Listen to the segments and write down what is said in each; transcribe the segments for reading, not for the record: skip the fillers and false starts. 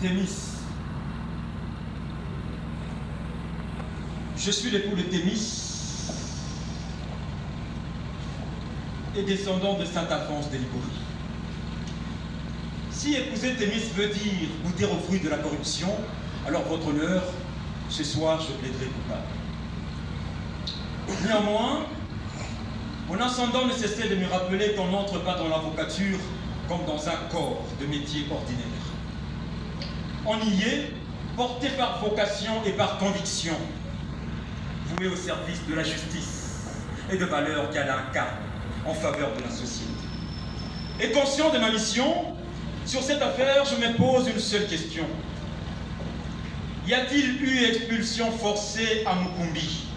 Thémis. Je suis l'époux de Thémis et descendant de Saint-Alphonse de Ligorie. Si épouser Thémis veut dire goûter aux fruits de la corruption, alors votre honneur, ce soir je plaiderai coupable. Néanmoins, mon ascendant ne cessait de me rappeler qu'on n'entre pas dans l'avocature comme dans un corps de métier ordinaire. On y est, porté par vocation et par conviction, voué au service de la justice et de valeurs qu'elle incarne en faveur de la société. Et conscient de ma mission, sur cette affaire, je me pose une seule question. Y a-t-il eu expulsion forcée à Mukumbi?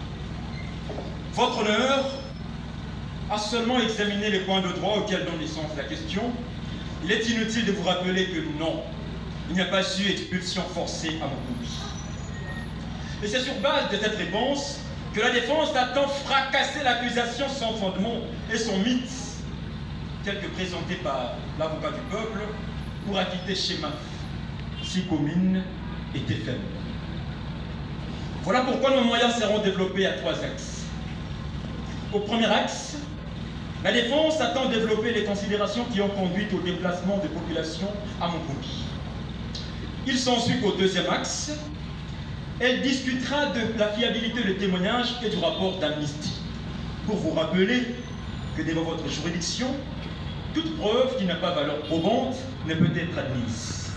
Votre honneur a seulement examiné les points de droit auxquels donne naissance la question. Il est inutile de vous rappeler que non, il n'y a pas eu expulsion forcée à Mukumbi. Et c'est sur base de cette réponse que la défense a tant fracassé l'accusation sans fondement et son mythe, tel que présenté par l'avocat du peuple, pour acquitter Shemaf, si commune était faible. Voilà pourquoi nos moyens seront développés à 3 axes. Au premier axe, la défense attend développer les considérations qui ont conduit au déplacement des populations à Mukumbi. Il s'ensuit qu'au deuxième axe, elle discutera de la fiabilité des témoignages et du rapport d'Amnesty, pour vous rappeler que devant votre juridiction, toute preuve qui n'a pas valeur probante ne peut être admise.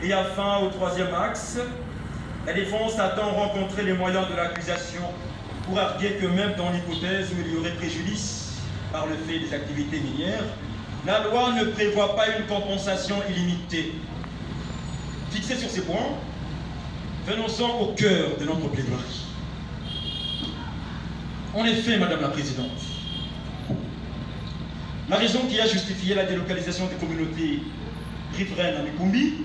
Et enfin, au troisième axe, la défense attend rencontrer les moyens de l'accusation pour arguer que même dans l'hypothèse où il y aurait préjudice par le fait des activités minières, la loi ne prévoit pas une compensation illimitée. Fixé sur ces points, venons-en au cœur de notre plaidoirie. En effet, Madame la Présidente, la raison qui a justifié la délocalisation des communautés riveraines à Mukumbi,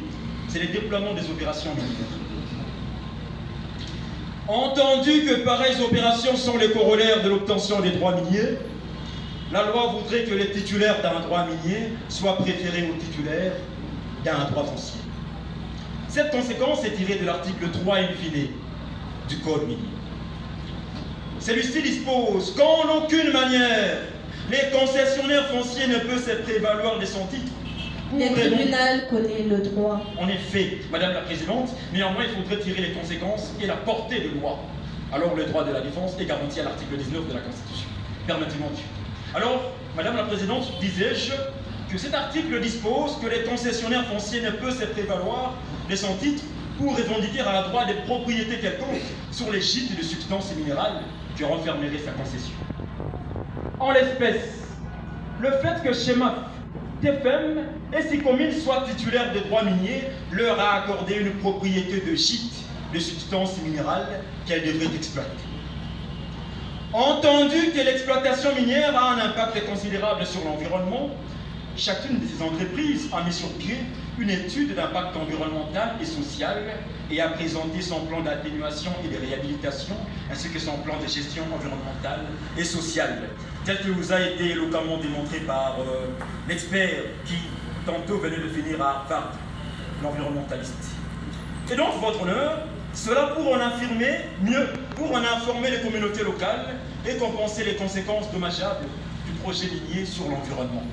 c'est le déploiement des opérations minières. Entendu que pareilles opérations sont les corollaires de l'obtention des droits miniers, la loi voudrait que les titulaires d'un droit minier soient préférés aux titulaires d'un droit foncier. Cette conséquence est tirée de l'article 3 in fine du Code minier. Celui-ci dispose qu'en aucune manière les concessionnaires fonciers ne peuvent se prévaloir de son titre. Le tribunal connaît le droit. En effet, Madame la Présidente, néanmoins il faudrait tirer les conséquences et la portée de loi. Alors le droit de la défense est garanti à l'article 19 de la Constitution. Permettez-moi. Alors, Madame la Présidente, disais-je que cet article dispose que les concessionnaires fonciers ne peuvent se prévaloir de son titre pour revendiquer un droit de propriété quelconque sur les gîtes de substances minérales qui renfermeraient sa concession. En l'espèce, le fait que Shemaf, TFM et ses communes soient titulaires des droits miniers leur a accordé une propriété de gîte de substances minérales qu'elles devraient exploiter. Entendu que l'exploitation minière a un impact considérable sur l'environnement, chacune de ces entreprises a mis sur pied une étude d'impact environnemental et social et a présenté son plan d'atténuation et de réhabilitation ainsi que son plan de gestion environnementale et sociale, tel que vous a été éloquemment démontré par l'expert qui tantôt venait de finir à Harvard, l'environnementaliste. Et donc, votre honneur, cela pour en affirmer mieux, pour en informer les communautés locales et compenser les conséquences dommageables du projet minier sur l'environnement.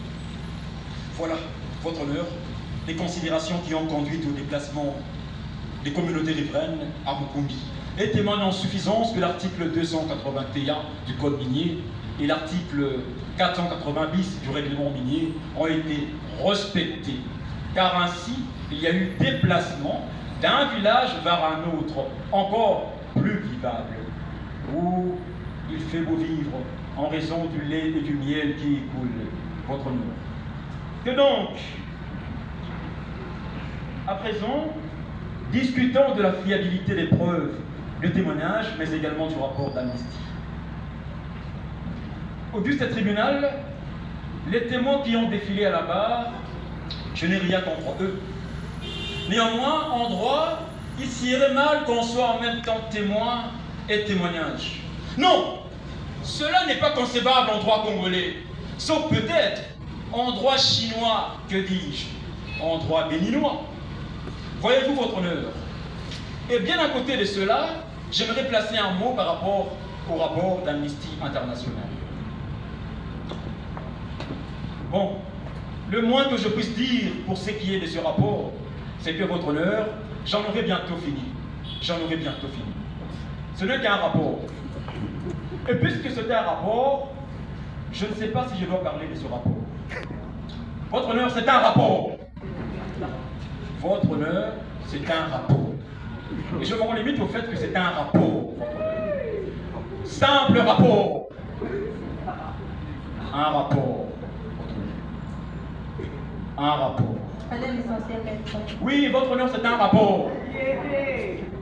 Voilà, votre honneur, les considérations qui ont conduit au déplacement des communautés riveraines à Mukumbi et témoignent en suffisance que l'article 281 du Code minier et l'article 480 bis du règlement minier ont été respectés, car ainsi il y a eu déplacement d'un village vers un autre, encore plus vivable, où il fait beau vivre en raison du lait et du miel qui y coulent, votre honneur. Que donc, à présent, discutons de la fiabilité des preuves, de témoignages, mais également du rapport d'Amnesty. Auguste tribunal, les témoins qui ont défilé à la barre, je n'ai rien contre eux. Néanmoins, en droit, il serait mal qu'on soit en même temps témoin et témoignage. Non, cela n'est pas concevable en droit congolais, sauf peut-être en droit chinois, que dis-je, en droit béninois. Voyez-vous, votre honneur? Et bien à côté de cela, j'aimerais placer un mot par rapport au rapport d'Amnesty International. Bon, le moins que je puisse dire pour ce qui est de ce rapport, c'est que votre honneur, j'en aurai bientôt fini. J'en aurai bientôt fini. Ce n'est qu'un rapport. Et puisque c'est un rapport, je ne sais pas si je dois parler de ce rapport. Votre honneur, c'est un rapport. Votre honneur, c'est un rapport. Et je me limite au fait que c'est un rapport. Simple rapport. Un rapport. Un rapport. Oui, votre honneur, c'est un rapport.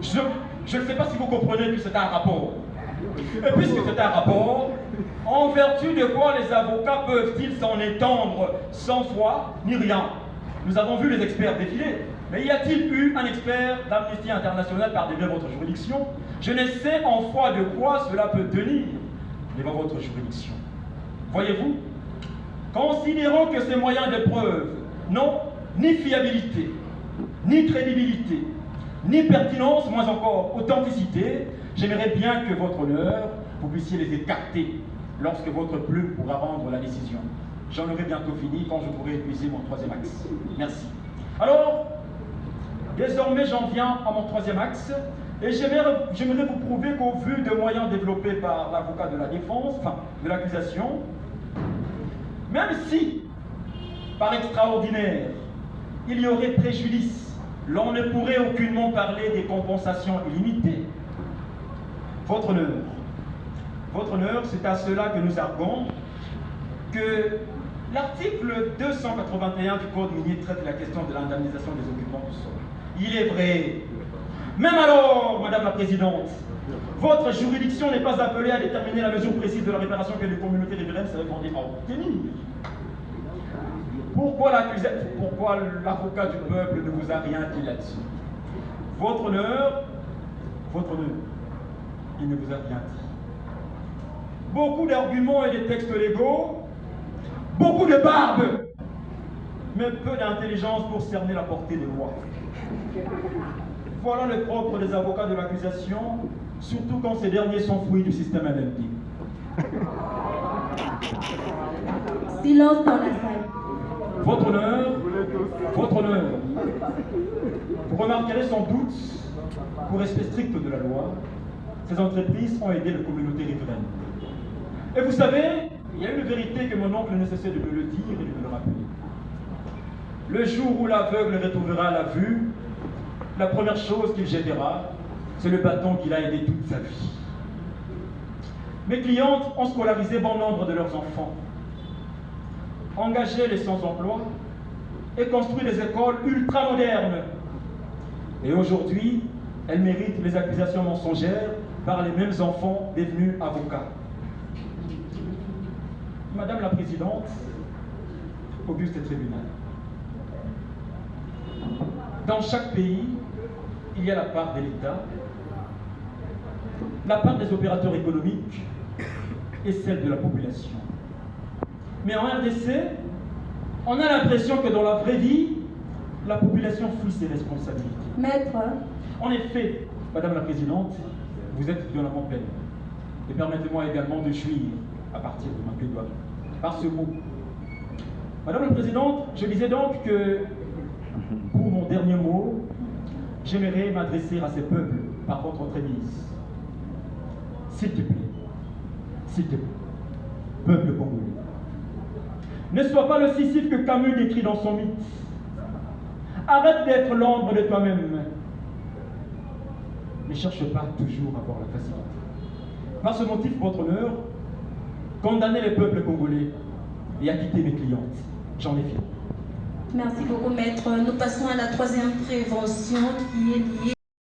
Je ne sais pas si vous comprenez que c'est un rapport. Et puisque c'est un rapport, en vertu de quoi les avocats peuvent-ils s'en étendre sans foi ni rien? Nous avons vu les experts défiler. Mais y a-t-il eu un expert d'Amnesty International par devant votre juridiction? Je ne sais en foi de quoi cela peut tenir devant votre juridiction. Voyez-vous, considérant que ces moyens de preuve n'ont ni fiabilité, ni crédibilité, ni pertinence, moins encore authenticité, j'aimerais bien que votre honneur, vous puissiez les écarter lorsque votre plume pourra rendre la décision. J'en aurai bientôt fini quand je pourrai épuiser mon troisième axe. Merci. Alors, désormais j'en viens à mon troisième axe, et j'aimerais vous prouver qu'au vu de moyens développés par l'avocat de la défense, enfin de l'accusation, même si, par extraordinaire, il y aurait préjudice, l'on ne pourrait aucunement parler des compensations illimitées. Votre honneur, c'est à cela que nous arguons que l'article 281 du Code minier traite la question de l'indemnisation des occupants du sol. Il est vrai. Même alors, Madame la Présidente, votre juridiction n'est pas appelée à déterminer la mesure précise de la réparation que les communautés riveraines seraient fondées à obtenir. Pourquoi l'avocat du peuple ne vous a rien dit là-dessus? Votre honneur, il ne vous a rien dit. Beaucoup d'arguments et de textes légaux, beaucoup de barbe, mais peu d'intelligence pour cerner la portée des lois. Voilà le propre des avocats de l'accusation, surtout quand ces derniers sont fruits du système LMD. Silence dans la salle. Votre honneur, vous remarquerez sans doute, pour respect strict de la loi, ces entreprises ont aidé les communautés riveraines. Et vous savez, il y a une vérité que mon oncle ne cessait de me le dire et de me le rappeler. Le jour où l'aveugle retrouvera la vue, la première chose qu'il jettera, c'est le bâton qu'il a aidé toute sa vie. Mes clientes ont scolarisé bon nombre de leurs enfants, engagé les sans-emploi et construit des écoles ultra-modernes. Et aujourd'hui, elles méritent les accusations mensongères par les mêmes enfants devenus avocats. Madame la Présidente, auguste tribunal, dans chaque pays, il y a la part de l'État, la part des opérateurs économiques et celle de la population. Mais en RDC, on a l'impression que dans la vraie vie, la population fuit ses responsabilités. Maître. En effet, Madame la Présidente, vous êtes violemment pleine. Et permettez-moi également de jouir à partir de ma plaidoirie par ce mot. Madame la Présidente, je disais donc que pour mon dernier mot, j'aimerais m'adresser à ces peuples par votre entremise. S'il te plaît, peuple congolais, ne sois pas le Sisyphe que Camus décrit dans son mythe. Arrête d'être l'ombre de toi-même. Ne cherche pas toujours à avoir la facilité. Par ce motif, votre honneur, condamnez les peuples congolais et acquittez mes clientes. J'en ai fini. Merci beaucoup, maître. Nous passons à la troisième prévention qui est liée